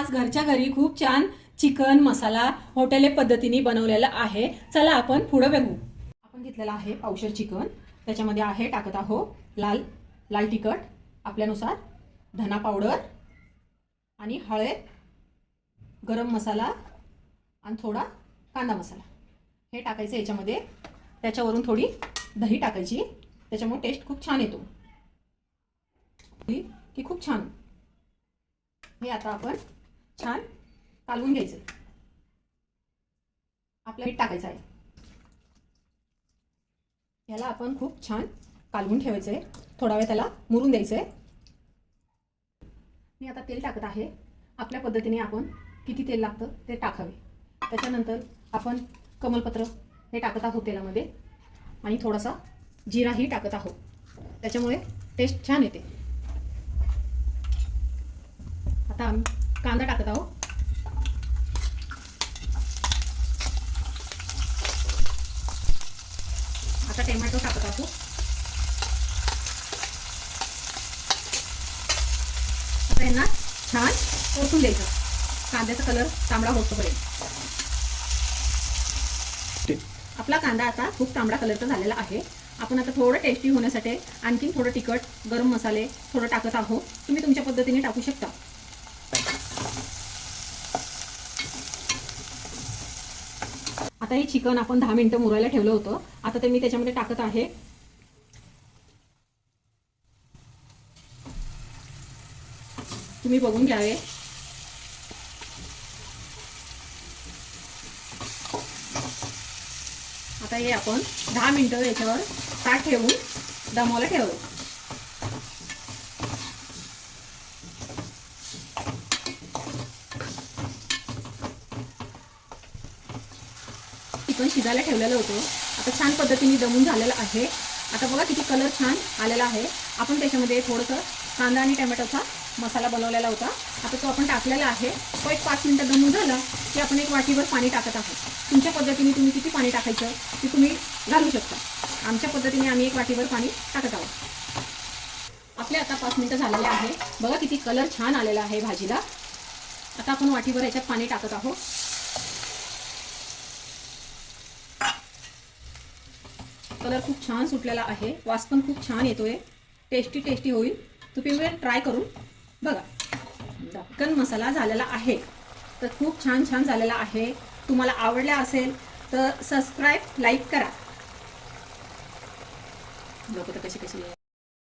आज घरच्या घरी खूप छान चिकन मसाला हॉटेल पद्धतीने बनवलेला आहे। चला आपण पुढे बघू। आपण घेतलेला आहे पावशेर चिकन, त्याच्यामध्ये आहे टाकत आहो लाल तिखट आपल्यानुसार, धना पावडर आणि हळद, गरम मसाला आणि थोडा कांदा मसाला हे टाकायचं याच्यामध्ये। त्याच्यावरून थोडी दही टाकायची, त्याच्यामुळे टेस्ट खूप छान येतो की खूप छान। हे आता आपण छान कालवून घ्यायचं। आपल्याला मीठ टाकायचं आहे, याला आपण खूप छान कालवून ठेवायचंय, थोडा वेळ त्याला मुरून द्यायचंय। मी आता तेल टाकत आहे, आपल्या पद्धतीने आपण किती तेल लागतं ते टाकावे। त्याच्यानंतर आपण कमलपत्र हे टाकत आहोत तेलामध्ये आणि थोडासा जीराही टाकत आहोत, त्याच्यामुळे टेस्ट छान येते। आता कांदा टाकत आहोत, आता टोमॅटो टाकत आहोत। आता यांना छान परतून द्यायचं, कांद्याचा कलर तांबडा होतोपर्यंत। आपला कांदा आता खूप तांबडा कलरचा झालेला आहे। आपण आता थोडं टेस्टी होण्यासाठी आणखी थोडं तिखट, गरम मसाले थोडं टाकत आहोत, तुम्ही तुमच्या पद्धतीने टाकू शकता। आता हे चिकन आपण 10 मिनिटं मुरायला ठेवलं होतं, आता ते मी त्याच्यामध्ये टाकत आहे। तुम्ही बघून घ्यावे। आता हे आपण 10 मिनिटं याच्यावर ताट ठेवून दमवायला ठेवलं। चिकन शिजायला ठेवलेलं होतं, आता छान पद्धतीने दमून झालेलं आहे। आता बघा किती कलर छान आलेला आहे। आपण त्याच्यामध्ये थोडंसं कांदा आणि टोमॅटोचा मसाला बनवलेला होता, आता तो आपण टाकलेला आहे। तो एक 5 मिनिटं दमून झाला की आपण एक वाटीभर पाणी टाकत आहोत। तुमच्या पद्धतीने तुम्ही किती पाणी टाकायचं ते तुम्ही घालू शकता। आमच्या पद्धतीने आम्ही एक वाटीभर पाणी टाकत आहोत। आपले आता 5 मिनिटं झालेले आहे, बघा किती कलर छान आलेला आहे भाजीला। आता आपण वाटीभर याच्यात पाणी टाकत आहोत। कलर खूप छान सुटलेला आहे, वास पण खूप छान येतोय, टेस्टी होईल। तुम्ही ट्राय करून बघा। चिकन मसाला झालेला आहे, तर खूप छान झालेला आहे। तुम्हाला आवडला असेल तर सबस्क्राइब, लाईक करा। लोक तर कशी